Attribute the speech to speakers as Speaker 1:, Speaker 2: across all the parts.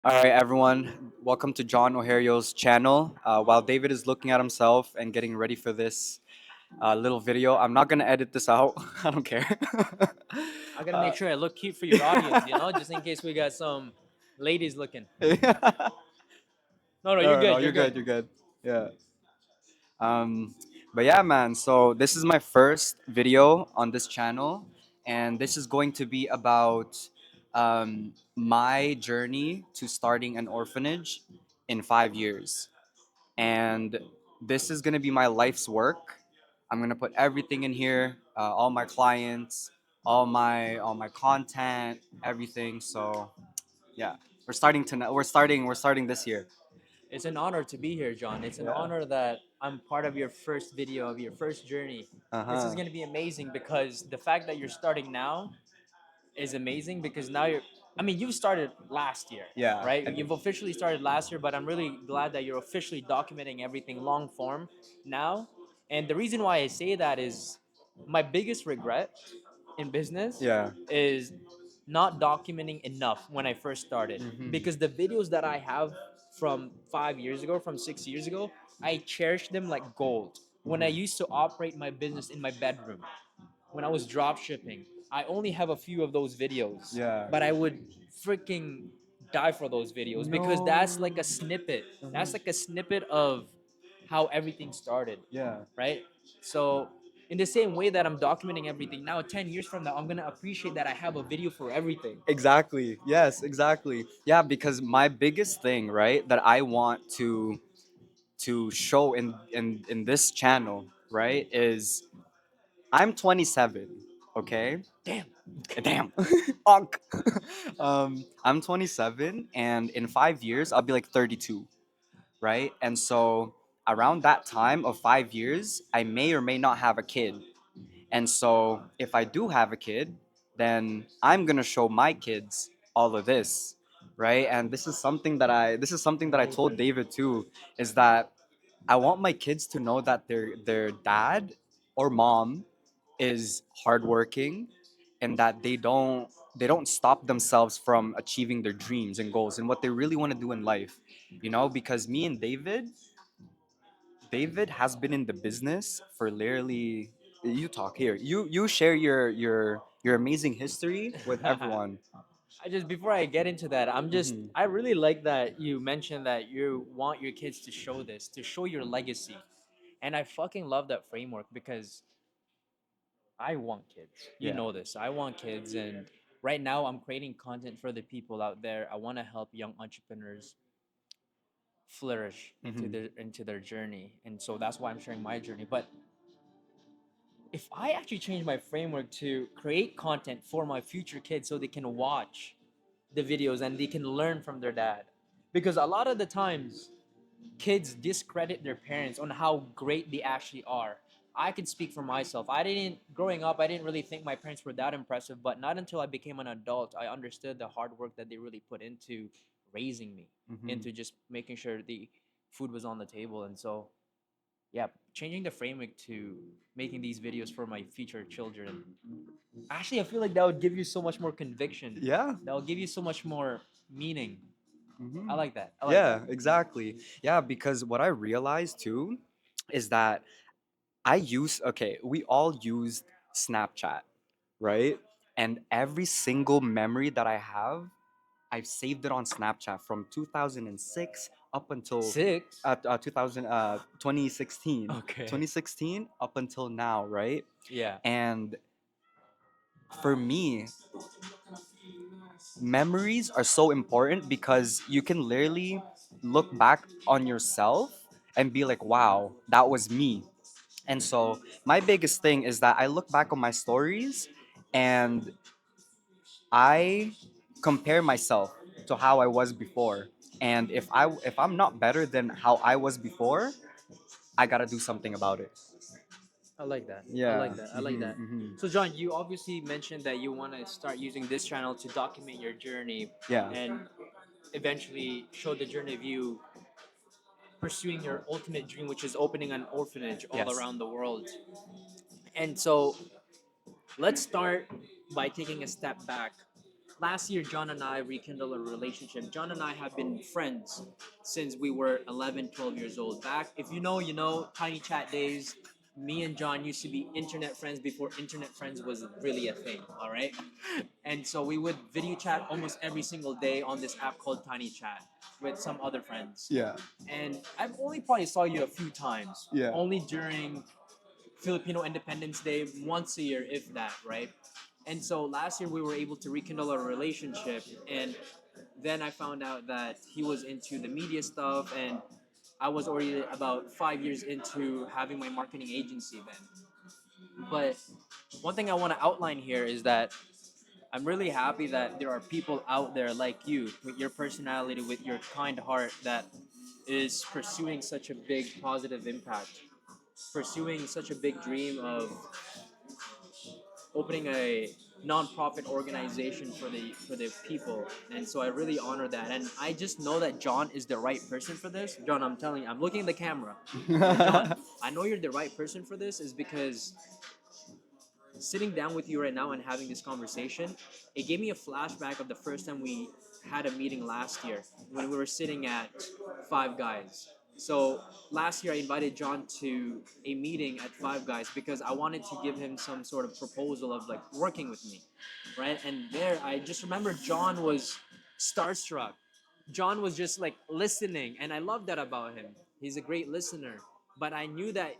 Speaker 1: All right, everyone. Welcome to John O'Hario's channel. While David is looking at himself and getting ready for this little video, I'm not gonna edit this out. I don't care.
Speaker 2: I gotta
Speaker 1: uh,
Speaker 2: make sure I look cute for your audience, just in case we got some ladies looking.
Speaker 1: no,
Speaker 2: No, no, you're
Speaker 1: no, no,
Speaker 2: good.
Speaker 1: you're
Speaker 2: You're
Speaker 1: good.
Speaker 2: good.
Speaker 1: You're good. Yeah. Um, but yeah, man. So this is my first video on this channel, and this is going to be about my journey to starting an orphanage in 5 years. And this is gonna be my life's work. I'm gonna put everything in here, all my clients, all my content, everything. So yeah, we're starting this year.
Speaker 2: It's an honor to be here, John. It's an
Speaker 1: Yeah.
Speaker 2: honor that I'm part of your first video of your first journey.
Speaker 1: Uh
Speaker 2: This is
Speaker 1: huh.
Speaker 2: gonna be amazing because the fact that you're starting now is amazing because now you're. I mean, you started last year,
Speaker 1: Yeah.
Speaker 2: right? You've officially started last year, but I'm really glad that you're officially documenting everything long form now. And the reason why I say that is my biggest regret in business
Speaker 1: Yeah.
Speaker 2: is not documenting enough when I first started
Speaker 1: Mhm.
Speaker 2: because the videos that I have from 5 years ago, from 6 years ago, I cherish them like gold. When I
Speaker 1: Mhm.
Speaker 2: used to operate my business in my bedroom, when I was drop shipping, I only have a few of those videos,
Speaker 1: Yeah.
Speaker 2: but I would freaking die for those videos because
Speaker 1: No.
Speaker 2: that's like a snippet. That's like a snippet of how everything started,
Speaker 1: Yeah.
Speaker 2: right? So, in the same way that I'm documenting everything now, 10 years from now, I'm gonna appreciate that I have a video for everything.
Speaker 1: Exactly. Yes, exactly. Yeah, because my biggest thing, right, that I want to show in this channel, right, is I'm 27, okay?
Speaker 2: Damn.
Speaker 1: Damn. Onk. I'm 27, and in 5 years, I'll be like 32, right? And so around that time of 5 years, I may or may not have a kid. And so if I do have a kid, then I'm gonna show my kids all of this, right? And this is something that I told David too, is that I want my kids to know that their dad or mom is hardworking, and that they don't stop themselves from achieving their dreams and goals and what they really want to do in life. Because me and David has been in the business for literally. You talk here. You share your amazing history with everyone.
Speaker 2: I just before I get into that,
Speaker 1: Mhm.
Speaker 2: I really like that you mentioned that you want your kids to show this, to show your legacy. And I fucking love that framework because I want kids. You
Speaker 1: Yeah.
Speaker 2: know this. I want kids, and right now I'm creating content for the people out there. I want to help young entrepreneurs flourish
Speaker 1: Hmm.
Speaker 2: into their journey. And so that's why I'm sharing my journey. But if I actually change my framework to create content for my future kids so they can watch the videos and they can learn from their dad. Because a lot of the times kids discredit their parents on how great they actually are. I can speak for myself. I didn't growing up, I didn't really think my parents were that impressive, but not until I became an adult I understood the hard work that they really put into raising me,
Speaker 1: Hmm.
Speaker 2: into just making sure the food was on the table. And so, yeah, changing the framework to making these videos for my future children. Actually, I feel like that would give you so much more conviction.
Speaker 1: Yeah.
Speaker 2: That will give you so much more meaning.
Speaker 1: Hmm.
Speaker 2: I like that. I like
Speaker 1: Yeah,
Speaker 2: that.
Speaker 1: exactly. Yeah, because what I realized too is that we all use Snapchat, right? And every single memory that I have, I've saved it on Snapchat from 2006 up until
Speaker 2: Six.
Speaker 1: 2016.
Speaker 2: Okay.
Speaker 1: 2016 up until now, right?
Speaker 2: Yeah.
Speaker 1: And for me, memories are so important because you can literally look back on yourself and be like, wow, that was me. And so my biggest thing is that I look back on my stories and I compare myself to how I was before. And if I'm not better than how I was before, I gotta do something about it.
Speaker 2: I like that. I
Speaker 1: Yeah.
Speaker 2: like that. I like
Speaker 1: Hmm.
Speaker 2: that.
Speaker 1: Hmm.
Speaker 2: So, John, you obviously mentioned that you want to start using this channel to document your journey
Speaker 1: Yeah.
Speaker 2: and eventually show the journey of you pursuing your ultimate dream, which is opening an orphanage all
Speaker 1: Yes.
Speaker 2: around the world. And so, let's start by taking a step back. last year, John and I rekindled a relationship. John and I have been friends since we were 11, 12 years old. Back, if you know, you know, Tiny Chat days. Me and John used to be internet friends before internet friends was really a thing. All right, and so we would video chat almost every single day on this app called Tiny Chat with some other friends.
Speaker 1: Yeah.
Speaker 2: And I've only probably saw you a few times.
Speaker 1: Yeah.
Speaker 2: Only during Filipino Independence Day, once a year, if that, right? And so last year we were able to rekindle our relationship, and then I found out that he was into the media stuff, and I was already about 5 years into having my marketing agency then. But one thing I want to outline here is that I'm really happy that there are people out there like you with your personality, with your kind heart that is pursuing such a big positive impact, pursuing such a big dream of opening a non-profit organization for the people. And so I really honor that, and I just know that John is the right person for this. John, I'm telling you, I'm looking at the camera. John, I know you're the right person for this is because sitting down with you right now and having this conversation, it gave me a flashback of the first time we had a meeting last year when we were sitting at Five Guys. So last year I invited John to a meeting at Five Guys because I wanted to give him some sort of proposal of like working with me, right? And there I just remember John was starstruck. John was just like listening, and I love that about him. He's a great listener, but I knew that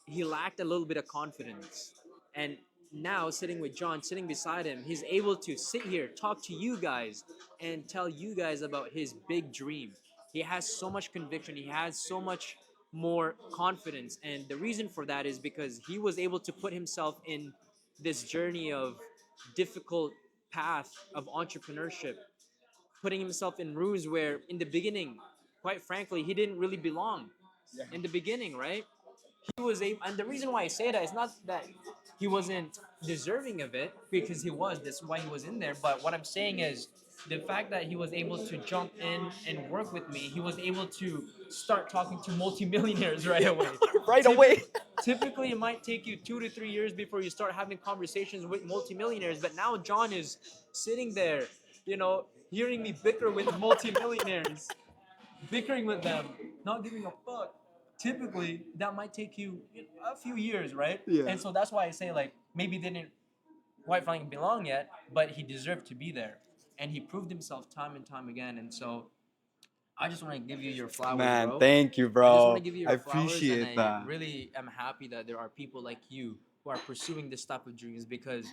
Speaker 2: he lacked a little bit of confidence. And now sitting with John, sitting beside him, he's able to sit here, talk to you guys, and tell you guys about his big dream. He has so much conviction, he has so much more confidence. And the reason for that is because he was able to put himself in this journey of difficult path of entrepreneurship, putting himself in rooms where in the beginning, quite frankly, he didn't really belong in the beginning, right? He was able, and the reason why I say that is not that he wasn't deserving of it, because he was. That's why he was in there. But what I'm saying is the fact that he was able to jump in and work with me. He was able to start talking to multimillionaires right away.
Speaker 1: Right away.
Speaker 2: Typically, it might take you 2 to 3 years before you start having conversations with multimillionaires. But now John is sitting there, you know, hearing me bicker with multimillionaires, bickering with them, not giving a fuck. Typically, that might take you a few years, right?
Speaker 1: Yeah.
Speaker 2: And so that's why I say like maybe they didn't quite frankly belong yet, but he deserved to be there, and he proved himself time and time again. And so I just want to give you your flowers,
Speaker 1: Man,
Speaker 2: bro.
Speaker 1: thank you,
Speaker 2: I just want
Speaker 1: bro.
Speaker 2: to give you
Speaker 1: I
Speaker 2: your flowers,
Speaker 1: appreciate
Speaker 2: and I
Speaker 1: that.
Speaker 2: really am happy that there are people like you who are pursuing this type of dreams, because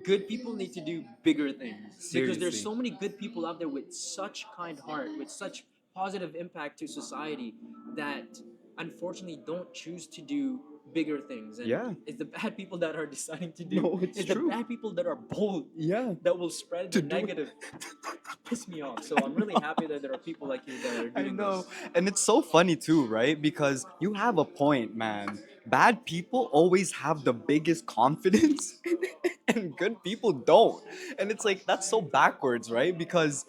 Speaker 2: good people need to do bigger things. Because there's
Speaker 1: Seriously.
Speaker 2: so many good people out there with such kind heart, with such positive impact to society that unfortunately don't choose to do bigger things. And
Speaker 1: Yeah.
Speaker 2: it's the bad people that are deciding to do.
Speaker 1: No, it's
Speaker 2: the
Speaker 1: true.
Speaker 2: bad people that are bold,
Speaker 1: Yeah.
Speaker 2: that will spread the
Speaker 1: To do it.
Speaker 2: negative. Piss me off. So I'm really happy that there are people like you that are
Speaker 1: I
Speaker 2: doing
Speaker 1: know.
Speaker 2: this.
Speaker 1: And it's so funny too, right? Because you have a point, man. Bad people always have the biggest confidence and good people don't. And it's like that's so backwards, right? Because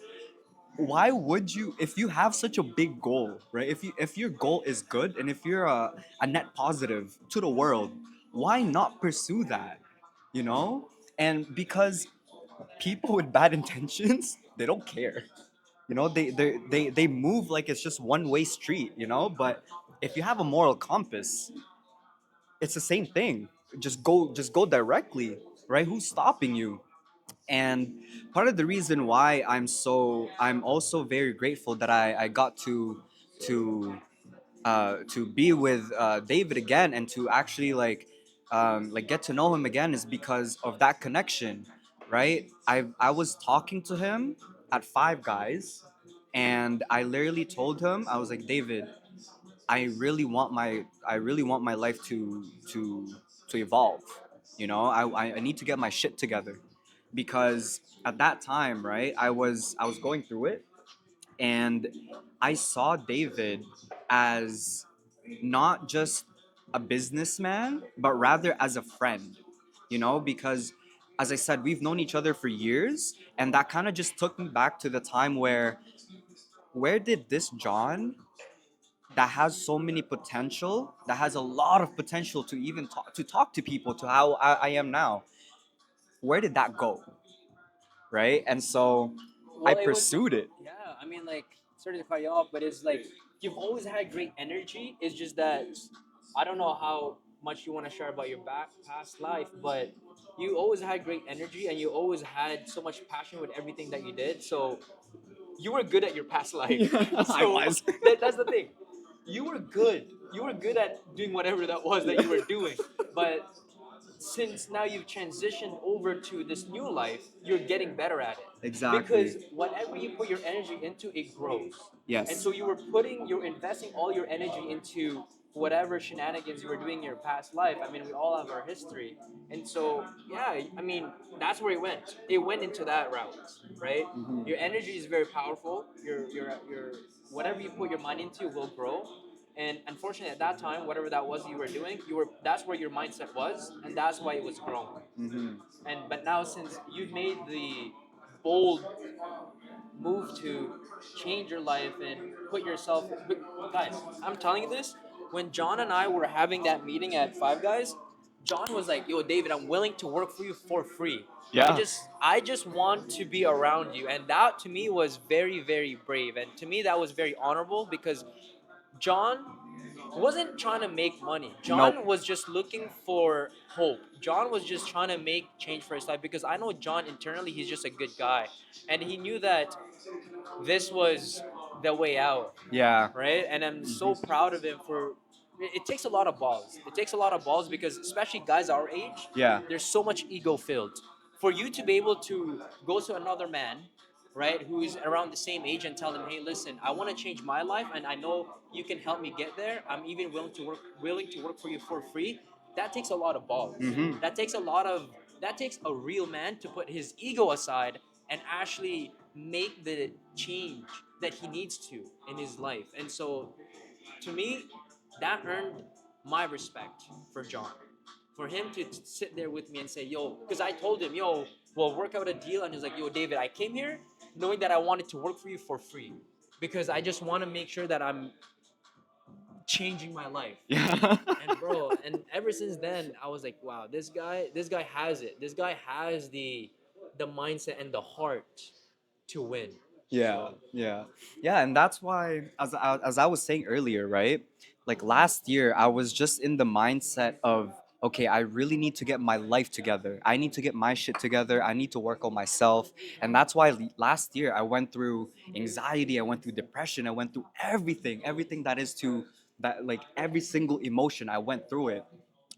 Speaker 1: why would you, if you have such a big goal, right? If your goal is good and if you're a net positive to the world, why not pursue that? You know? And because people with bad intentions, they don't care. You know, they move like it's just one way street, you know? But if you have a moral compass, it's the same thing. Just go directly, right? Who's stopping you? And part of the reason why I'm also very grateful that I got to to be with David again and to actually like get to know him again is because of that connection, right? I was talking to him at Five Guys, and I literally told him, I was like, David, I really want my life to evolve. You know, I need to get my shit together because at that time, right, I was going through it, and I saw David as not just a businessman, but rather as a friend, you know, because as I said, we've known each other for years, and that kind of just took me back to the time where did this John that has so many potential, that has a lot of potential to even talk to people to how I am now, where did that go? right? And so I
Speaker 2: Well, it was,
Speaker 1: pursued it.
Speaker 2: yeah. I mean, like, sorry to cut you off, but it's like you've always had great energy. It's just that I don't know how much you want to share about your past life, but you always had great energy and you always had so much passion with everything that you did. So you were good at your past life.
Speaker 1: Yeah, I
Speaker 2: So
Speaker 1: was.
Speaker 2: that's the thing. You were good. You were good at doing whatever that was that you were doing. But since now you've transitioned over to this new life, you're getting better at it.
Speaker 1: Exactly.
Speaker 2: Because whatever you put your energy into, it grows. And
Speaker 1: Yes.
Speaker 2: so you're investing all your energy into whatever shenanigans you were doing in your past life. I mean, we all have our history. And so, yeah, I mean, that's where it went. It went into that route, right?
Speaker 1: Mhm.
Speaker 2: Your energy is very powerful. Your whatever you put your mind into will grow. And unfortunately, at that time, whatever that was you were doing, you were that's where your mindset was, and that's why it was growing.
Speaker 1: Mhm.
Speaker 2: And but now, since you've made the bold move to change your life and put yourself, but guys, I'm telling you this. When John and I were having that meeting at Five Guys, John was like, "Yo, David, I'm willing to work for you for free.
Speaker 1: Yeah.
Speaker 2: I just want to be around you." And that to me was very, very brave, and to me that was very honorable because John wasn't trying to make money.
Speaker 1: Nope.
Speaker 2: John was just looking for hope. John was just trying to make change for his life because I know John internally, he's just a good guy. And he knew that this was the way out,
Speaker 1: Yeah.
Speaker 2: right? And I'm so
Speaker 1: Mhm.
Speaker 2: proud of him for it takes a lot of balls. It takes a lot of balls because especially guys our age,
Speaker 1: Yeah.
Speaker 2: there's so much ego filled. For you to be able to go to another man, right, who's around the same age and tell them, "Hey, listen, I want to change my life and I know you can help me get there. I'm even willing to work for you for free." That takes a lot of balls.
Speaker 1: Mhm.
Speaker 2: That takes a real man to put his ego aside and actually make the change that he needs to in his life. And so to me, that earned my respect for John. For him to sit there with me and say, "Yo," because I told him, "Yo, we'll work out a deal." And he's like, "Yo, David, I came here knowing that I wanted to work for you for free because I just want to make sure that I'm changing my life."
Speaker 1: Yeah.
Speaker 2: And bro, and ever since then, I was like, "Wow, this guy has it. This guy has the mindset and the heart to win."
Speaker 1: Yeah,
Speaker 2: So
Speaker 1: yeah, yeah, and that's why, as I was saying earlier, right? Like last year, I was just in the mindset of, okay, I really need to get my life together. I need to get my shit together. I need to work on myself, and that's why last year I went through anxiety. I went through depression. I went through everything that is to that, like every single emotion. I went through it,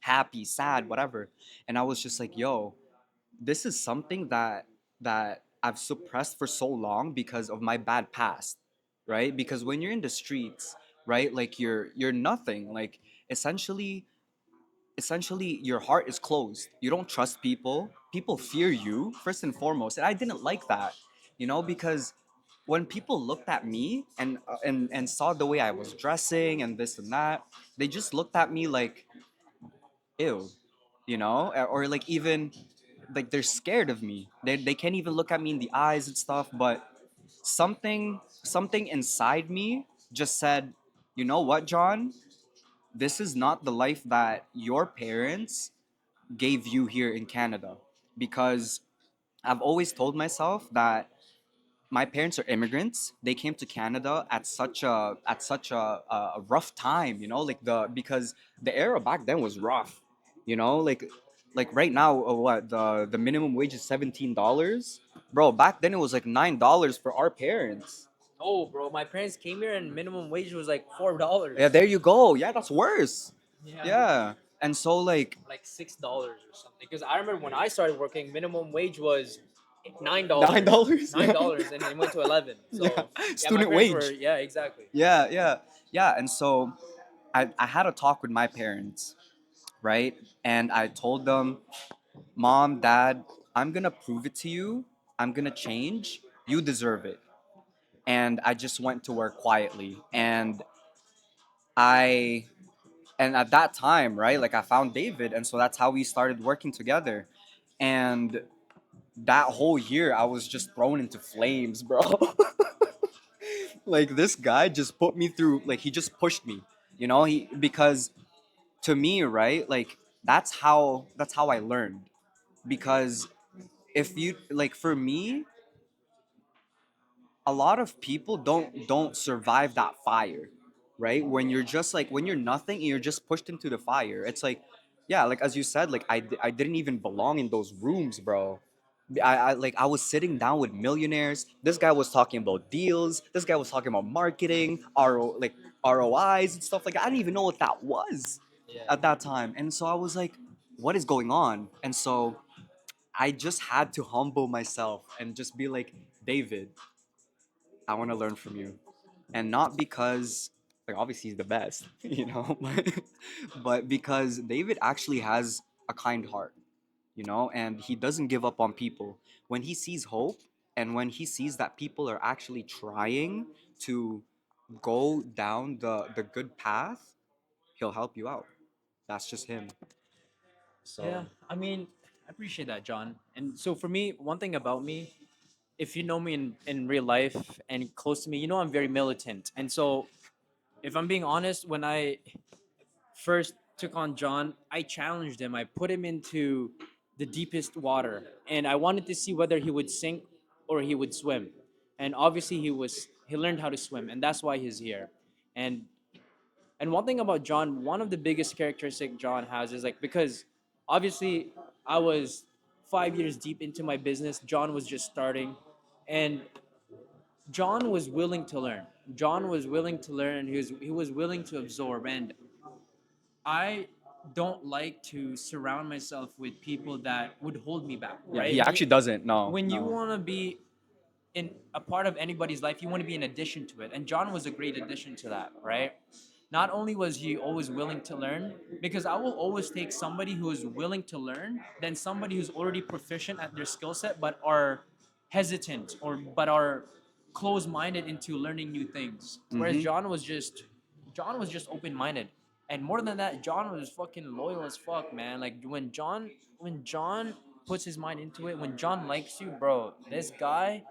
Speaker 1: happy, sad, whatever, and I was just like, yo, this is something that I've suppressed for so long because of my bad past, right? Because when you're in the streets, right, like you're nothing. Like essentially, essentially your heart is closed. You don't trust people. People fear you first and foremost, and I didn't like that, because when people looked at me and saw the way I was dressing and this and that, they just looked at me like, ew, or like even like they're scared of me. They can't even look at me in the eyes and stuff. But something inside me just said, you know what, John? This is not the life that your parents gave you here in Canada. Because I've always told myself that my parents are immigrants. They came to Canada at such a rough time, like because the era back then was rough, like right now, what the minimum wage is $17, bro. Back then it was like $9 for our parents.
Speaker 2: oh, bro, my parents came here and minimum wage was like $4.
Speaker 1: Yeah, there you go. Yeah, that's worse.
Speaker 2: Yeah,
Speaker 1: Yeah, and so like
Speaker 2: like $6 or something. Because I remember when I started working, minimum wage was
Speaker 1: nine
Speaker 2: $9,
Speaker 1: dollars.
Speaker 2: nine
Speaker 1: Yeah,
Speaker 2: dollars, and it went to 11.
Speaker 1: yeah,
Speaker 2: So yeah, my
Speaker 1: student
Speaker 2: parents were,
Speaker 1: wage.
Speaker 2: yeah, exactly.
Speaker 1: Yeah, yeah, yeah, and so I had a talk with my parents, right? And I told them, Mom, Dad, I'm gonna prove it to you. I'm gonna change. You deserve it. And I just went to work quietly. I, and at that time, right, like I found David. And so that's how we started working together. And that whole year, I was just thrown into flames, bro. Like this guy just put me through, like he just pushed me, because to me, right, like that's how I learned. Because if you like, for me, a lot of people don't survive that fire, right? When you're just like, when you're nothing and you're just pushed into the fire, it's like, yeah, like as you said, like I didn't even belong in those rooms, bro. I like, I was sitting down with millionaires. This guy was talking about deals. This guy was talking about marketing, like ROIs and stuff like that. I didn't even know what that was at that time. And so I was like, what is going on? And so I just had to humble myself and just be like, David, I want to learn from you. And not because, like, obviously he's the best, you know, but because David actually has a kind heart, you know, and he doesn't give up on people. When he sees hope and when he sees that people are actually trying to go down the good path, he'll help you out. That's just him.
Speaker 2: Yeah,
Speaker 1: So,
Speaker 2: I mean, I appreciate that, John. And so for me, one thing about me, if you know me in real life and close to me, you know I'm very militant. And so if I'm being honest, when I first took on John, I challenged him. I put him into the deepest water, and I wanted to see whether he would sink or he would swim. And obviously, he learned how to swim, and that's why he's here. And and one thing about John, one of the biggest characteristic John has is like, because obviously I was 5 years deep into my business. John was just starting, and John was willing to learn. John was willing to learn, and he was willing to absorb. And I don't like to surround myself with people that would hold me back,
Speaker 1: yeah,
Speaker 2: right?
Speaker 1: he actually doesn't. No,
Speaker 2: When you
Speaker 1: no.
Speaker 2: want to be in a part of anybody's life, you want to be an addition to it. And John was a great addition to that, right? Not only was he always willing to learn, because I will always take somebody who is willing to learn than somebody who's already proficient at their skill set but are hesitant or but are closed-minded into learning new things. Whereas
Speaker 1: Mm-hmm.
Speaker 2: John was just open-minded. And more than that, John was fucking loyal as fuck, man. Like when John puts his mind into it, when John likes you, bro, this guy,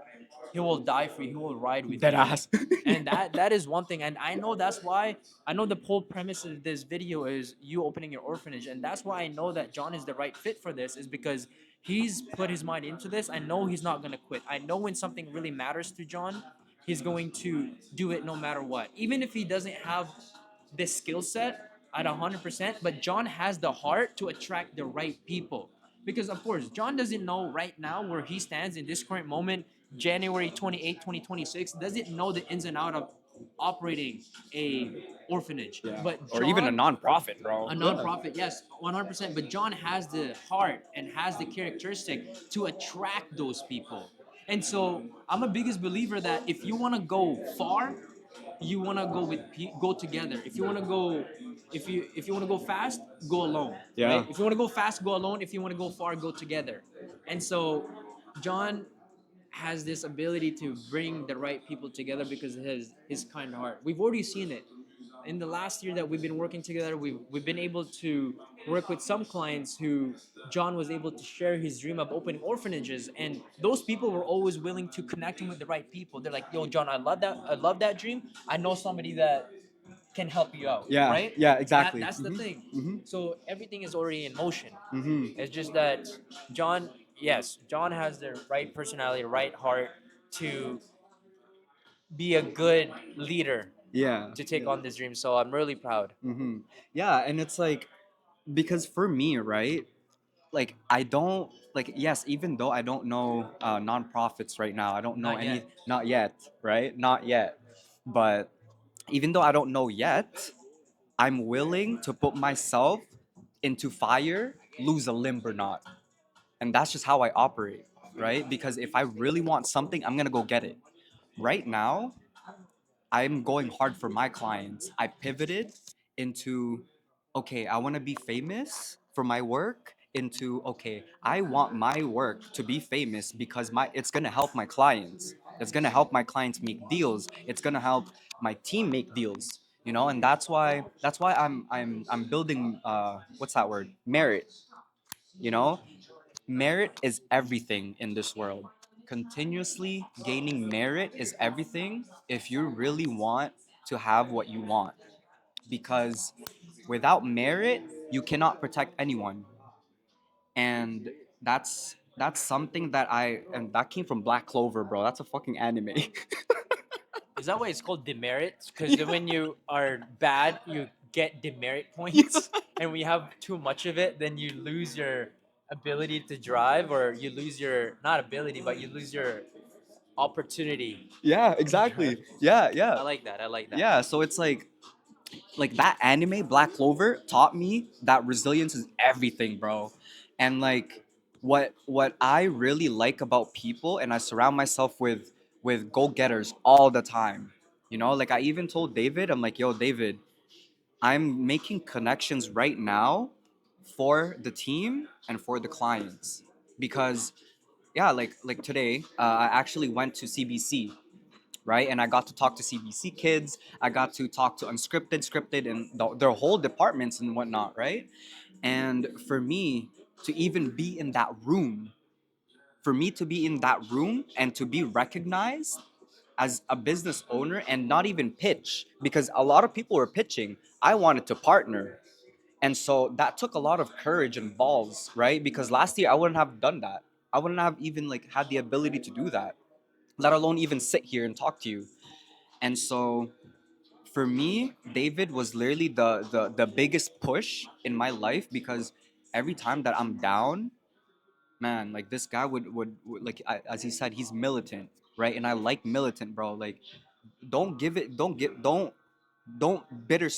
Speaker 2: he will die for you. He will ride with
Speaker 1: Dead
Speaker 2: you.
Speaker 1: ass.
Speaker 2: And that is one thing. And I know that's why I know the whole premise of this video is you opening your orphanage. And that's why I know that John is the right fit for this, is because he's put his mind into this. I know he's not gonna quit. I know when something really matters to John, he's going to do it no matter what. Even if he doesn't have this skill set at 100%, but John has the heart to attract the right people. Because, of course, John doesn't know right now where he stands in this current moment, January 28, 2026, doesn't know the ins and out of operating a orphanage.
Speaker 1: Yeah.
Speaker 2: But
Speaker 1: Or even a
Speaker 2: John,
Speaker 1: nonprofit, bro.
Speaker 2: a nonprofit, yes, 100%. But John has the heart and has the characteristic to attract those people. And so I'm a biggest believer that if you want to go far, you want to go go together. If you want to go, if you want to go fast, go alone.
Speaker 1: Yeah.
Speaker 2: Right? If you want to go fast, go alone. If you want to go far, go together. And so, John has this ability to bring the right people together because of his kind heart. We've already seen it in the last year that we've been working together. We've been able to work with some clients who John was able to share his dream of opening orphanages, and those people were always willing to connect him with the right people. They're like, "Yo, John, I love that dream. I know somebody that can help you out."
Speaker 1: Yeah.
Speaker 2: Right?
Speaker 1: Yeah.
Speaker 2: That
Speaker 1: Exactly.
Speaker 2: that's the thing.
Speaker 1: Mm-hmm.
Speaker 2: So everything is already in motion.
Speaker 1: Mm-hmm.
Speaker 2: It's just that John, yes, John has the right personality, right heart to be a good leader
Speaker 1: Yeah.
Speaker 2: to take on this dream. So I'm really proud.
Speaker 1: Mm-hmm. Yeah, and it's like, because for me, right? Like, I don't, like, yes, even though I don't know nonprofits right now, I don't know
Speaker 2: Not
Speaker 1: any,
Speaker 2: yet.
Speaker 1: not yet, right? Not yet. But even though I don't know yet, I'm willing to put myself into fire, lose a limb or not. And that's just how I operate, right? Because if I really want something, I'm gonna go get it. Right now, I'm going hard for my clients. I pivoted into, okay, I want to be famous for my work, into, okay, I want my work to be famous because my it's going to help my clients. It's going to help my clients make deals. It's going to help my team make deals, you know? And that's why I'm building what's that word? Merit, you know? Merit is everything in this world. Continuously gaining merit is everything if you really want to have what you want. Because without merit, you cannot protect anyone. And that's something that and that came from Black Clover, bro. That's a fucking anime.
Speaker 2: Is that why it's called demerits? Because
Speaker 1: Yeah.
Speaker 2: when you are bad, you get demerit
Speaker 1: Yeah.
Speaker 2: points, and when you have too much of it, then you lose your ability to drive, or you lose your not ability, but you lose your opportunity
Speaker 1: Yeah,
Speaker 2: to drive.
Speaker 1: exactly. Yeah,
Speaker 2: I
Speaker 1: yeah.
Speaker 2: like that. I like that.
Speaker 1: Yeah, so it's like that anime Black Clover taught me that resilience is everything, bro. And like what I really like about people, and I surround myself with go-getters all the time. You know, like I even told David, I'm like, "Yo, David, I'm making connections right now for the team and for the clients because yeah, like today, I actually went to CBC, right? And I got to talk to CBC kids. I got to talk to unscripted, scripted, and their whole departments and whatnot, right? And for me to even be in that room, for me to be in that room and to be recognized as a business owner and not even pitch, because a lot of people were pitching. I wanted to partner. And so that took a lot of courage and balls, right? Because last year I wouldn't have done that. I wouldn't have even like had the ability to do that, let alone even sit here and talk to you. And so for me, David was literally the biggest push in my life because every time that I'm down, man, like this guy would like as he said, he's militant, right? And I like militant, bro. Like don't give it, don't bitter.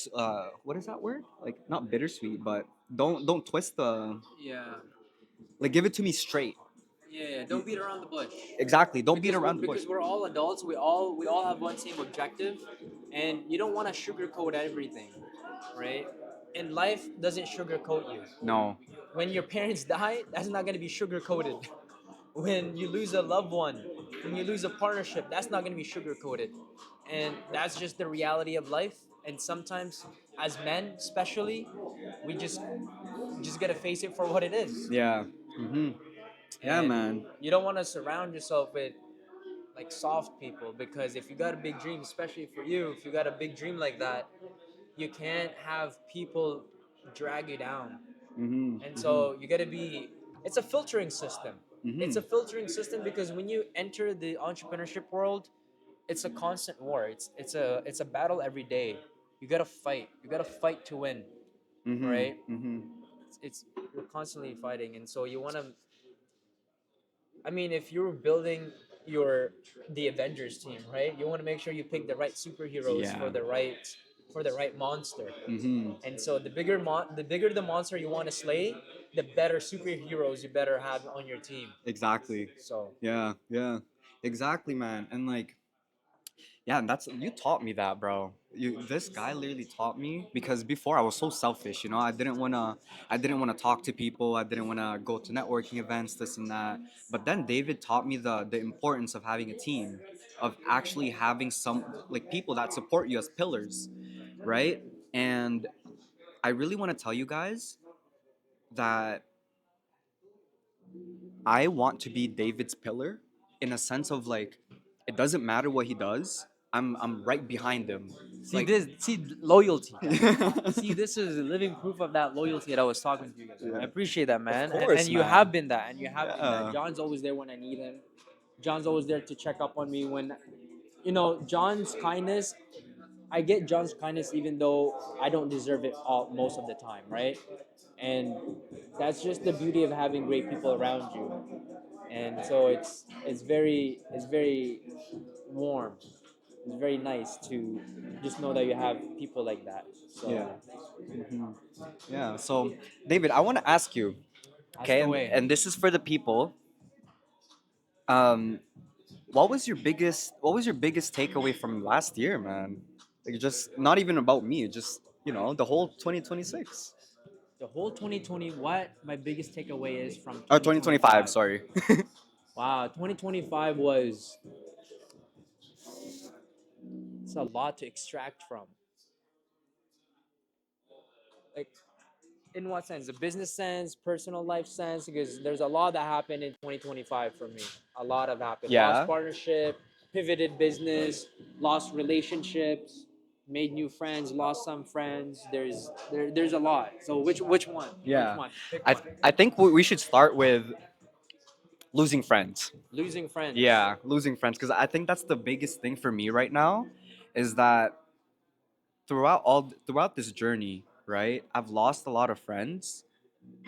Speaker 1: What is that word? Like not bittersweet, but don't twist the
Speaker 2: Yeah.
Speaker 1: like. Give it to me straight.
Speaker 2: Yeah, don't beat around the bush.
Speaker 1: Exactly. Don't beat around the bush.
Speaker 2: Because we're all adults. We all have one same objective, and you don't want to sugarcoat everything, right? And life doesn't sugarcoat you.
Speaker 1: No.
Speaker 2: When your parents die, that's not gonna be sugarcoated. When you lose a loved one, when you lose a partnership, that's not gonna be sugarcoated, and that's just the reality of life. And sometimes, as men, especially, we just gotta face it for what it is.
Speaker 1: Yeah. Mm-hmm. Yeah,
Speaker 2: And
Speaker 1: man.
Speaker 2: you don't want to surround yourself with like soft people, because if you got a big dream, especially for you, if you got a big dream like that, you can't have people drag you down.
Speaker 1: Mm-hmm.
Speaker 2: And so you got to be, it's a filtering system. It's
Speaker 1: Mm-hmm.
Speaker 2: a filtering system because when you enter the entrepreneurship world, it's a constant war. It's a battle every day. You got to fight. You got to fight to win,
Speaker 1: Mm-hmm.
Speaker 2: right?
Speaker 1: Mm-hmm.
Speaker 2: It's you're constantly fighting, and so you want to, I mean, if you're building your the Avengers team, right? You want to make sure you pick the right superheroes
Speaker 1: Yeah.
Speaker 2: for the right monster.
Speaker 1: Mm-hmm.
Speaker 2: And so the bigger the monster you want to slay, the better superheroes you better have on your team.
Speaker 1: Exactly.
Speaker 2: So
Speaker 1: Yeah. Yeah. Exactly, man. And like, yeah, and that's you taught me that, bro. This guy literally taught me because before I was so selfish, you know. I didn't wanna talk to people. I didn't wanna go to networking events, this and that. But then David taught me the importance of having a team, of actually having some like people that support you as pillars, right? And I really want to tell you guys that I want to be David's pillar in a sense of like it doesn't matter what he does. I'm right behind him.
Speaker 2: see
Speaker 1: Like
Speaker 2: this, see loyalty. See,
Speaker 1: yeah.
Speaker 2: this is living proof of that loyalty that I was talking to you guys. I appreciate that,
Speaker 1: Of
Speaker 2: man, and
Speaker 1: course,
Speaker 2: you
Speaker 1: man.
Speaker 2: have been that, and you have been that.
Speaker 1: Yeah.
Speaker 2: John's always there when I need him. John's always there to check up on me when, you know, John's kindness. I get John's kindness even though I don't deserve it all most of the time, right? And that's just the beauty of having great people around you. And so it's very warm. It's very nice to just know that you have people like that.
Speaker 1: Yeah.
Speaker 2: So
Speaker 1: Mhm. Yeah. So, David, I want to ask you,
Speaker 2: ask
Speaker 1: okay, and,
Speaker 2: away.
Speaker 1: and this is for the people. Um, what was your biggest takeaway from last year, man? Like just not even about me, just the whole 2026
Speaker 2: The whole 2020, what my biggest takeaway is from
Speaker 1: or 2025.
Speaker 2: 2025.
Speaker 1: Sorry.
Speaker 2: Wow, 2025 was, it's a lot to extract from. Like, in what sense? The business sense, personal life sense? Because there's a lot that happened in 2025 for me. A lot have happened. Lost
Speaker 1: Yeah.
Speaker 2: partnership, pivoted business, lost relationships, made new friends, lost some friends. There's a lot. So which one? Which
Speaker 1: Yeah.
Speaker 2: one? Pick
Speaker 1: I
Speaker 2: one.
Speaker 1: I think we should start with Losing friends.
Speaker 2: Losing friends.
Speaker 1: Yeah, losing friends, because I think that's the biggest thing for me right now, is that throughout this journey, right? I've lost a lot of friends,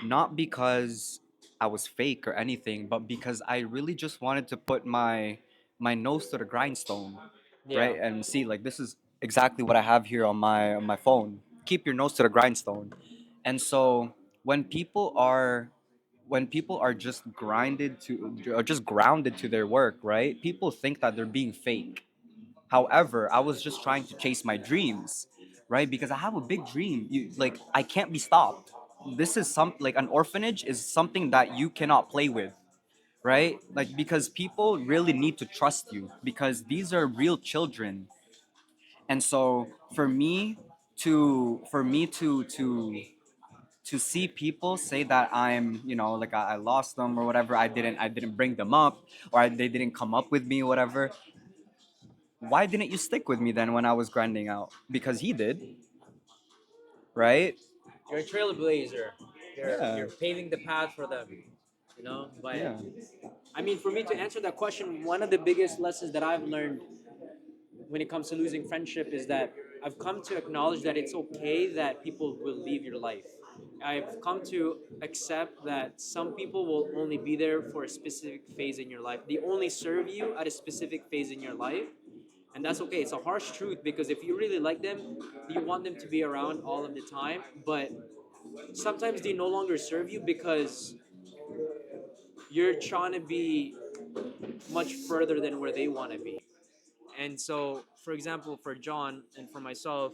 Speaker 1: not because I was fake or anything, but because I really just wanted to put my nose to the grindstone,
Speaker 2: Yeah.
Speaker 1: right? And see, like, this is exactly what I have here on my phone. Keep your nose to the grindstone. And so when people are when people are just grinded to or just grounded to their work, right? People think that they're being fake. However, I was just trying to chase my dreams, right? Because I have a big dream. Like, I can't be stopped. This is like an orphanage is something that you cannot play with, right? Like, because people really need to trust you, because these are real children. And so for me to see people say that I'm, like, I lost them or whatever, I didn't bring them up, or they didn't come up with me or whatever. Why didn't you stick with me then when I was grinding out? Because he did, right?
Speaker 2: You're a trailblazer.
Speaker 1: Yeah,
Speaker 2: You're paving the path for them. You know, but
Speaker 1: yeah.
Speaker 2: I mean, for me to answer that question, one of the biggest lessons that I've learned when it comes to losing friendship is that I've come to acknowledge that it's okay that people will leave your life. I've come to accept that some people will only be there for a specific phase in your life. They only serve you at a specific phase in your life. And that's okay. It's a harsh truth because if you really like them, you want them to be around all of the time. But sometimes they no longer serve you because you're trying to be much further than where they want to be. And so, for example, for John and for myself,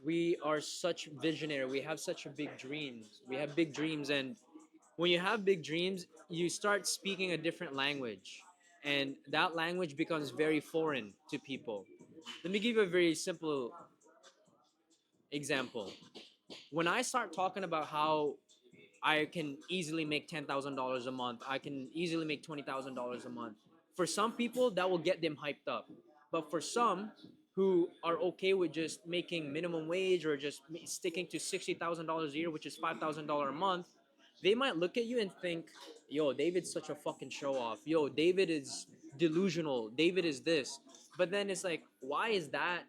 Speaker 2: we are such visionary. We have such a big dreams. We have big dreams, and when you have big dreams, you start speaking a different language, and that language becomes very foreign to people. Let me give you a very simple example. When I start talking about how I can easily make $10,000 a month, I can easily make $20,000 a month. For some people, that will get them hyped up. But for some who are okay with just making minimum wage or just sticking to $60,000 a year, which is $5,000 a month, they might look at you and think, yo, David's such a fucking show off. Yo, David is delusional. David is this. But then it's like, why is that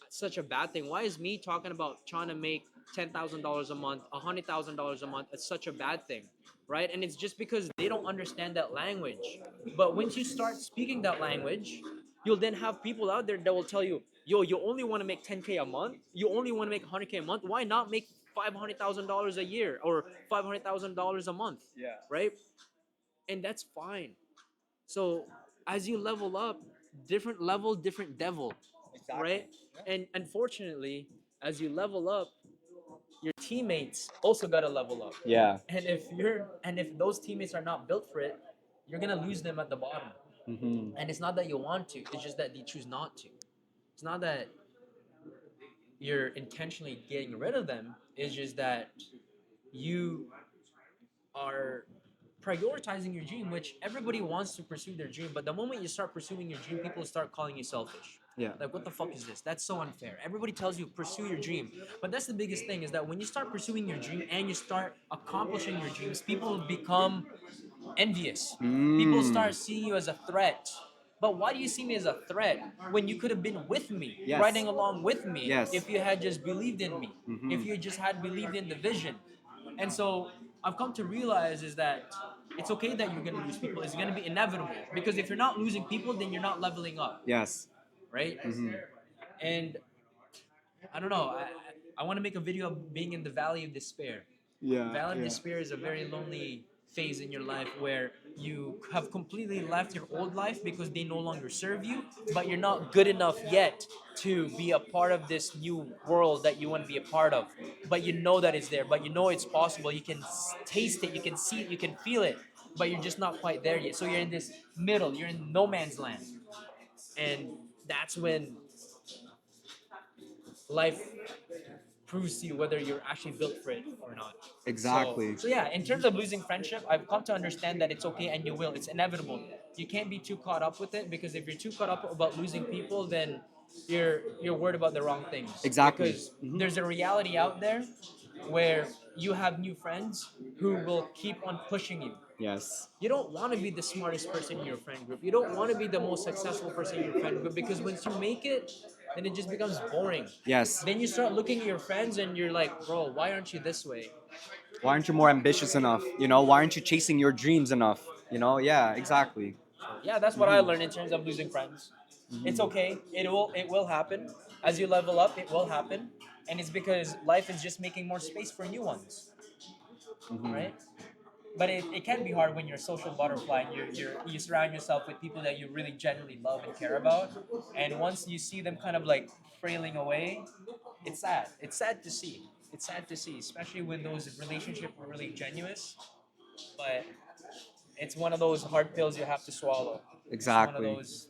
Speaker 2: such a bad thing? Why is me talking about trying to make $10,000 a month, $100,000 a month, it's such a bad thing, right? And it's just because they don't understand that language. But once you start speaking that language, you'll then have people out there that will tell you, yo, you only want to make 10K a month, you only want to make 100K a month. Why not make $500,000 a year or $500,000 a month, right? And that's fine. So as you level up, different level, different devil, right? And unfortunately, as you level up, your teammates also gotta level up.
Speaker 1: Yeah.
Speaker 2: And if those teammates are not built for it, you're gonna lose them at the bottom.
Speaker 1: Hmm.
Speaker 2: And it's not that you want to; it's just that they choose not to. It's not that you're intentionally getting rid of them. It's just that you are prioritizing your dream, which everybody wants to pursue their dream. But the moment you start pursuing your dream, people start calling you selfish.
Speaker 1: Yeah.
Speaker 2: Like, what the fuck is this? That's so unfair. Everybody tells you pursue your dream. But that's the biggest thing is that when you start pursuing your dream and you start accomplishing your dreams, people become envious. People
Speaker 1: Mm.
Speaker 2: start seeing you as a threat. But why do you see me as a threat when you could have been with me,
Speaker 1: Yes.
Speaker 2: riding along with me,
Speaker 1: Yes.
Speaker 2: if you had just believed in me, if
Speaker 1: Mhm.
Speaker 2: you just had believed in the vision? And so I've come to realize is that it's okay that you're going to lose people. It's going to be inevitable because if you're not losing people, then you're not leveling up,
Speaker 1: Yes.
Speaker 2: right?
Speaker 1: Mhm.
Speaker 2: And I don't know. I want to make a video of being in the valley of despair.
Speaker 1: Yeah.
Speaker 2: Valley of
Speaker 1: Yeah.
Speaker 2: despair is a very lonely phase in your life where you have completely left your old life because they no longer serve you, but you're not good enough yet to be a part of this new world that you want to be a part of. But you know that it's there, but you know it's possible. You can taste it, you can see it, you can feel it, but you're just not quite there yet. So you're in this middle, you're in no man's land. And that's when life proves to you whether you're actually built for it or not.
Speaker 1: Exactly.
Speaker 2: So yeah, in terms of losing friendship, I've come to understand that it's okay and you will. It's inevitable. You can't be too caught up with it because if you're too caught up about losing people, then you're worried about the wrong things.
Speaker 1: Exactly.
Speaker 2: Because
Speaker 1: Mhm.
Speaker 2: there's a reality out there where you have new friends who will keep on pushing you.
Speaker 1: Yes.
Speaker 2: You don't want to be the smartest person in your friend group. You don't want to be the most successful person in your friend group because once you make it, then it just becomes boring.
Speaker 1: Yes.
Speaker 2: Then you start looking at your friends and you're like, bro, why aren't you this way?
Speaker 1: Why aren't you more ambitious enough? You know, why aren't you chasing your dreams enough? You know, yeah, exactly.
Speaker 2: Yeah, that's what I learned in terms of losing friends. It's okay. It will happen. As you level up, it will happen. And it's because life is just making more space for new ones,
Speaker 1: Hmm.
Speaker 2: right? But it can be hard when you're a social butterfly and you surround yourself with people that you really genuinely love and care about. And once you see them kind of like frailing away, it's sad. It's sad to see. It's sad to see, especially when those relationships were really genuine. But it's one of those hard pills you have to swallow. It's one of
Speaker 1: Exactly.
Speaker 2: those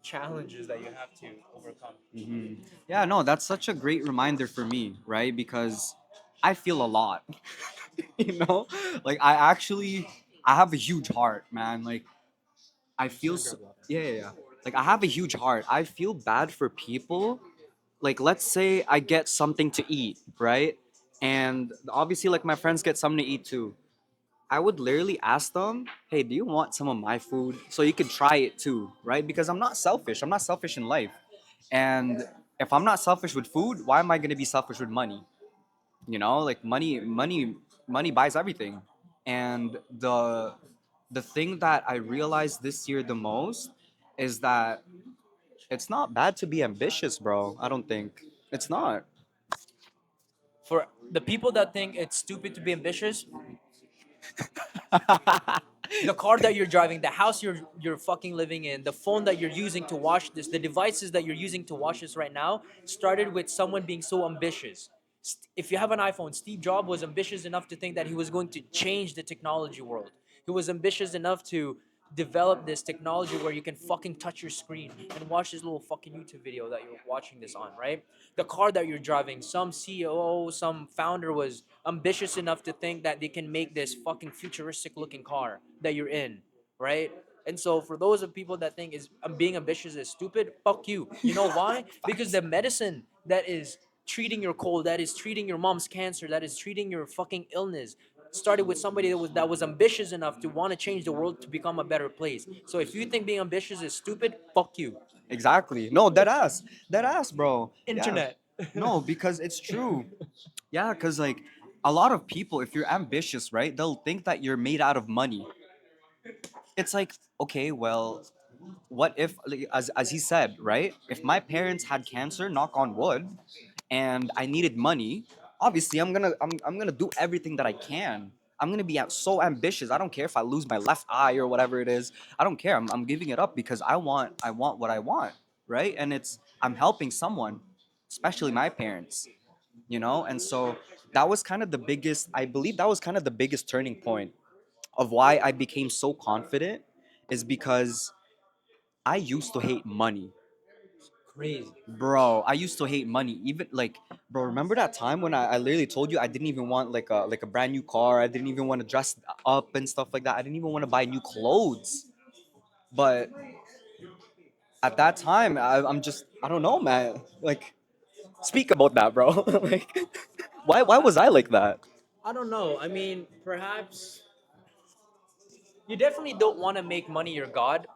Speaker 2: challenges that you have to overcome.
Speaker 1: Hmm. Yeah, no, that's such a great reminder for me, right? Because I feel a lot, you know? Like, I have a huge heart, man. Like, I feel so, yeah, yeah, yeah. Like, I have a huge heart. I feel bad for people. Like, let's say I get something to eat, right? And obviously, like, my friends get something to eat too. I would literally ask them, hey, do you want some of my food? So you could try it too, right? Because I'm not selfish. I'm not selfish in life. And if I'm not selfish with food, why am I gonna be selfish with money? You know, like money buys everything. And the thing that I realized this year the most is that it's not bad to be ambitious, bro. I don't think. It's not.
Speaker 2: For the people that think it's stupid to be ambitious, the car that you're driving, the house you're fucking living in, the phone that you're using to watch this, the devices that you're using to watch this right now started with someone being so ambitious. If you have an iPhone, Steve Jobs was ambitious enough to think that he was going to change the technology world. He was ambitious enough to develop this technology where you can fucking touch your screen and watch this little fucking YouTube video that you're watching this on, right? The car that you're driving, some CEO, some founder was ambitious enough to think that they can make this fucking futuristic looking car that you're in, right? And so for those of people that think is being ambitious is stupid, fuck you. You know why? Because the medicine that is treating your cold, that is treating your mom's cancer, that is treating your fucking illness, started with somebody that was ambitious enough to want to change the world to become a better place. So if you think being ambitious is stupid, fuck you.
Speaker 1: Exactly. No, dead ass, bro. Yeah.
Speaker 2: Internet.
Speaker 1: No, because it's true. Yeah, because like a lot of people, if you're ambitious, right, they'll think that you're made out of money. It's like, okay, well, what if, like, as he said, right? If my parents had cancer, knock on wood, and I needed money, obviously I'm gonna do everything that I can. I'm gonna be so ambitious. I don't care if I lose my left eye or whatever it is. I don't care. I'm giving it up because I want what I want, right? And it's I'm helping someone, especially my parents, you know. And so that was kind of the biggest. I believe that was kind of the biggest turning point of why I became so confident, is because I used to hate money.
Speaker 2: Crazy.
Speaker 1: Bro, I used to hate money. Even like, bro, remember that time when I literally told you I didn't even want like a brand new car. I didn't even want to dress up and stuff like that. I didn't even want to buy new clothes. But at that time, I'm just I don't know, man. Like, speak about that, bro. Like, why was I like that?
Speaker 2: I don't know. I mean, perhaps you definitely don't want to make money your god,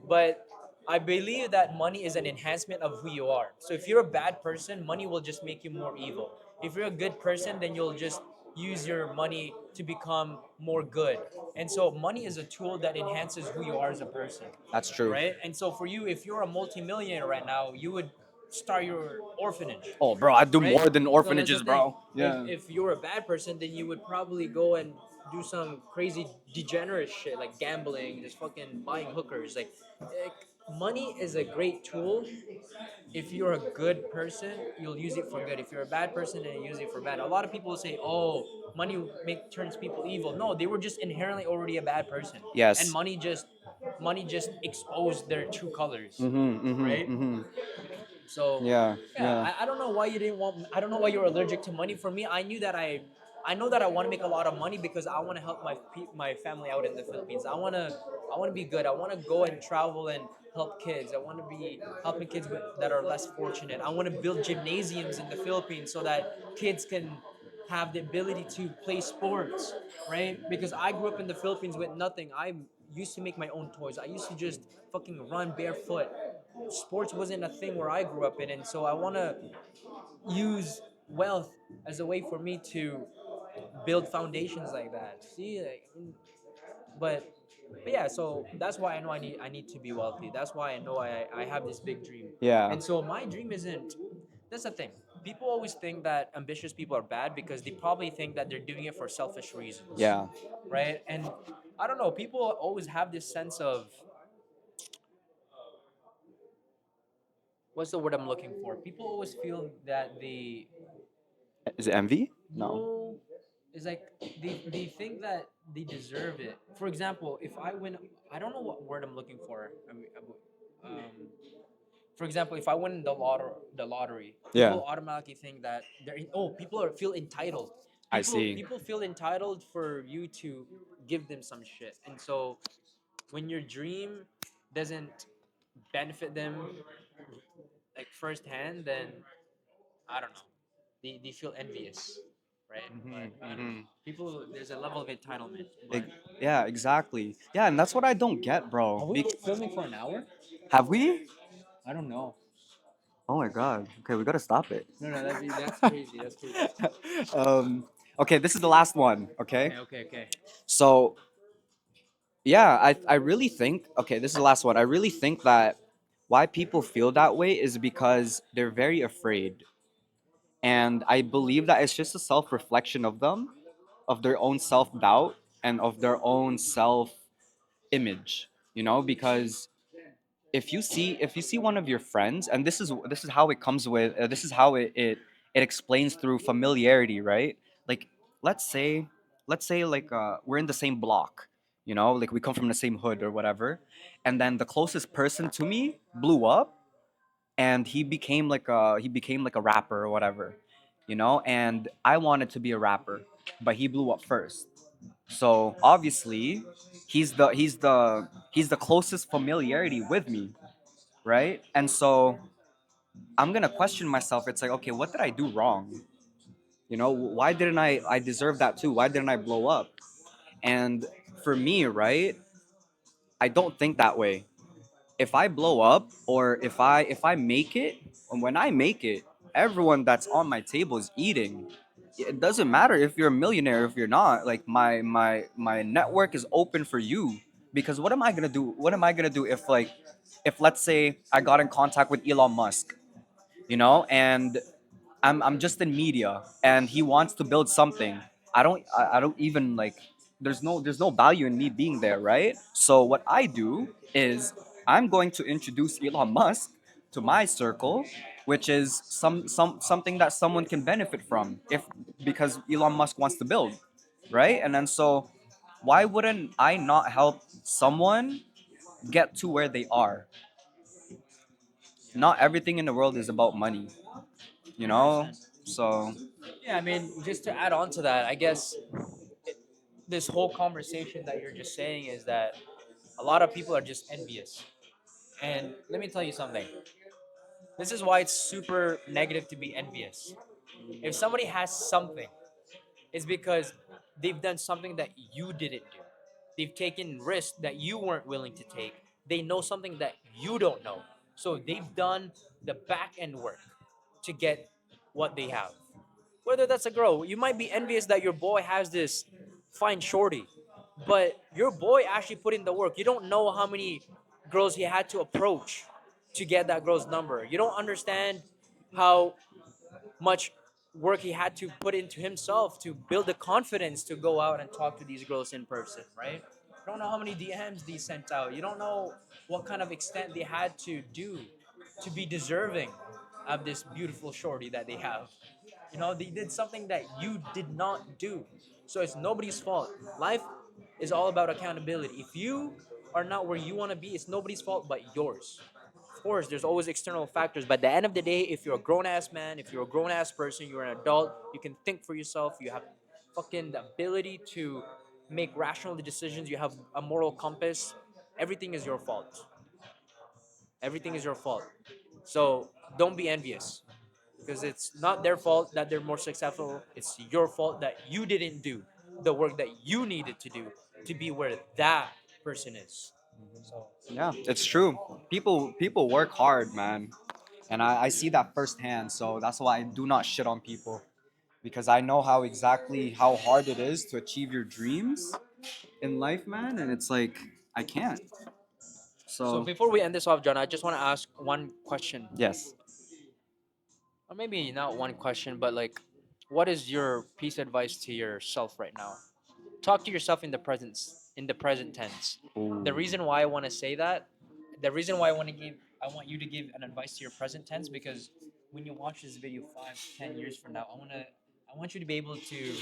Speaker 2: but I believe that money is an enhancement of who you are. So if you're a bad person, money will just make you more evil. If you're a good person, then you'll just use your money to become more good. And so money is a tool that enhances who you are as a person,
Speaker 1: That's true.
Speaker 2: right? And so for you, if you're a multimillionaire right now, you would start your orphanage,
Speaker 1: Oh, bro, I do
Speaker 2: right?
Speaker 1: more than
Speaker 2: So that's the
Speaker 1: orphanages,
Speaker 2: thing.
Speaker 1: bro.
Speaker 2: If
Speaker 1: Yeah.
Speaker 2: if you're a bad person, then you would probably go and do some crazy degenerate shit like gambling, just fucking buying hookers. Like money is a great tool. If you're a good person, you'll use it for good. If you're a bad person, then you use it for bad. A lot of people say, "Oh, money turns people evil." No, they were just inherently already a bad person, and
Speaker 1: Yes.
Speaker 2: money just exposed their true colors,
Speaker 1: Mm-hmm. Mm-hmm.
Speaker 2: right?
Speaker 1: Mm-hmm.
Speaker 2: So
Speaker 1: Yeah.
Speaker 2: yeah,
Speaker 1: Yeah.
Speaker 2: I don't know why you didn't want. I don't know why you're allergic to money. For me, I know that I want to make a lot of money because I want to help my family out in the Philippines. I want to be good. I want to go and travel and help kids. I want to be helping kids that are less fortunate. I want to build gymnasiums in the Philippines so that kids can have the ability to play sports, right? Because I grew up in the Philippines with nothing. I used to make my own toys. I used to just fucking run barefoot. Sports wasn't a thing where I grew up in, and so I want to use wealth as a way for me to build foundations like that. See, but but yeah, so that's why I know I need to be wealthy. That's why I know I have this big dream.
Speaker 1: Yeah.
Speaker 2: And so my dream isn't, that's the thing. People always think that ambitious people are bad because they probably think that they're doing it for selfish reasons.
Speaker 1: Yeah.
Speaker 2: Right? And I don't know, people always have this sense of, what's the word I'm looking for? People always feel that
Speaker 1: Is it envy? No.
Speaker 2: no, it's like they think that they deserve it. For example, if I win, I don't know what word I'm looking for. Um, for example, if I win the lottery,
Speaker 1: Yeah.
Speaker 2: people automatically think that people feel entitled.
Speaker 1: I see.
Speaker 2: People feel entitled for you to give them some shit, and so when your dream doesn't benefit them like firsthand, then I don't know. They feel envious, right? But I don't know.
Speaker 1: Hmm.
Speaker 2: People, there's a level of entitlement. But
Speaker 1: Yeah, exactly. Yeah, and that's what I don't get, bro.
Speaker 2: are we filming for an hour?
Speaker 1: Have we?
Speaker 2: I don't know.
Speaker 1: Oh my god. Okay, we gotta stop it.
Speaker 2: No, no, that's crazy. That's crazy.
Speaker 1: um, okay, this is the last one. Okay.
Speaker 2: Okay, okay, okay.
Speaker 1: So yeah, I really think, okay, this is the last one. I really think that why people feel that way is because they're very afraid. And I believe that it's just a self reflection of them, of their own self doubt, and of their own self image, because if you see one of your friends, and this is how it comes with this is how it explains through familiarity, right? Like, let's say like we're in the same block, like we come from the same hood or whatever, and then the closest person to me blew up, and he became like a rapper or whatever, and I wanted to be a rapper, but he blew up first. So obviously he's the closest familiarity with me, right? And so I'm gonna question myself. It's like, okay, what did I do wrong? Why didn't I deserve that too? Why didn't I blow up? And for me, right, I don't think that way. If I blow up, or if I make it, and when I make it, everyone that's on my table is eating. It doesn't matter if you're a millionaire, if you're not. Like, my network is open for you, because what am I gonna do? What am I gonna do if let's say I got in contact with Elon Musk, and I'm just in media, and he wants to build something. I don't even like, there's no value in me being there, right? So what I do is I'm going to introduce Elon Musk to my circle, which is something that someone can benefit from, if because Elon Musk wants to build, right? And then so why wouldn't I not help someone get to where they are? Not everything in the world is about money, you know?
Speaker 2: 100%.
Speaker 1: So
Speaker 2: Yeah, I mean, just to add on to that, I guess this whole conversation that you're just saying is that a lot of people are just envious. And let me tell you something. This is why it's super negative to be envious. If somebody has something, it's because they've done something that you didn't do. They've taken risks that you weren't willing to take. They know something that you don't know. So they've done the back end work to get what they have. Whether that's a girl, you might be envious that your boy has this fine shorty, but your boy actually put in the work. You don't know how many girls he had to approach to get that girl's number. You don't understand how much work he had to put into himself to build the confidence to go out and talk to these girls in person, right? You don't know how many DMs they sent out. You don't know what kind of extent they had to do to be deserving of this beautiful shorty that they have. They did something that you did not do. So it's nobody's fault. Life is all about accountability. If you are not where you want to be, it's nobody's fault but yours. Of course, there's always external factors, but at the end of the day, if you're a grown ass man, if you're a grown ass person, you're an adult, you can think for yourself, you have fucking the ability to make rational decisions, you have a moral compass, everything is your fault. Everything is your fault. So don't be envious. because it's not their fault that they're more successful. It's your fault that you didn't do the work that you needed to do to be where that person is. So
Speaker 1: Yeah, it's true. People work hard, man. And I see that firsthand. So that's why I do not shit on people. Because I know how exactly how hard it is to achieve your dreams in life, man. And it's like I can't.
Speaker 2: so
Speaker 1: So
Speaker 2: before we end this off, John, I just want to ask one question,
Speaker 1: yes.
Speaker 2: or maybe not one question, but like, what is your piece of advice to yourself right now? Talk to yourself in the present tense. The
Speaker 1: Ooh.
Speaker 2: reason why I want to say that, the reason why I want you to give an advice to your present tense, because when you watch this video 5 to 10 years from now, I want you to be able to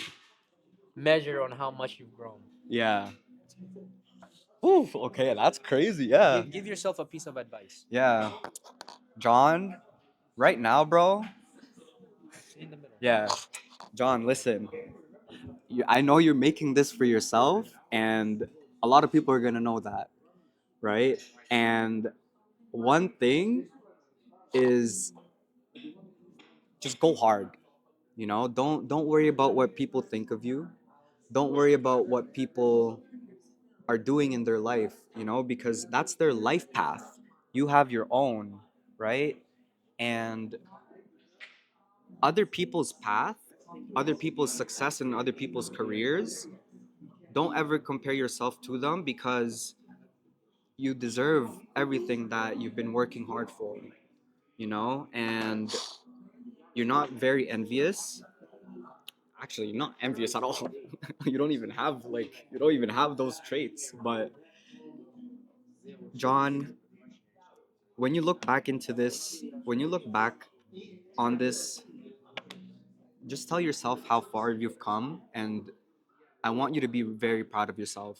Speaker 2: measure on how much you've grown.
Speaker 1: Yeah. Ooh, okay, that's crazy. Yeah.
Speaker 2: Give yourself a piece of advice.
Speaker 1: Yeah. John, right now, bro.
Speaker 2: In the middle.
Speaker 1: Yeah. John, listen. I know you're making this for yourself, and a lot of people are gonna know that, right? And one thing is just go hard. You know, don't worry about what people think of you. Don't worry about what people are doing in their life, you know, because that's their life path. You have your own, right? And other people's path, other people's success and other people's careers, don't ever compare yourself to them because you deserve everything that you've been working hard for, you know? And you're not very envious. Actually, you're not envious at all. You don't even have those traits. But John, when you look back into this, when you look back on this, just tell yourself how far you've come, and I want you to be very proud of yourself.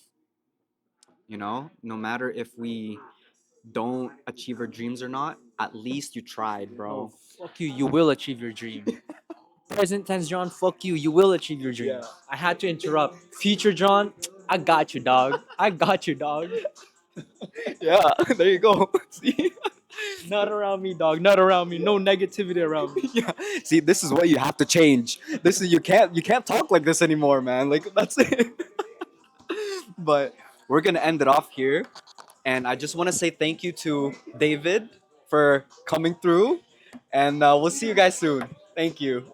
Speaker 1: You know, no matter if we don't achieve our dreams or not, at least you tried,
Speaker 2: Oh,
Speaker 1: bro.
Speaker 2: fuck you! You will achieve your dream. Present tense, John. Fuck you! You will achieve your dream.
Speaker 1: Yeah.
Speaker 2: I had to interrupt. Future John, I got you, dog. I got you, dog.
Speaker 1: Yeah, there you go. See?
Speaker 2: Not around me, dog. Not around me. No negativity around me.
Speaker 1: Yeah. See, this is what you have to change. This is you can't talk like this anymore, man. Like that's it. But we're gonna end it off here. And I just want to say thank you to David for coming through. And we'll see you guys soon. Thank you.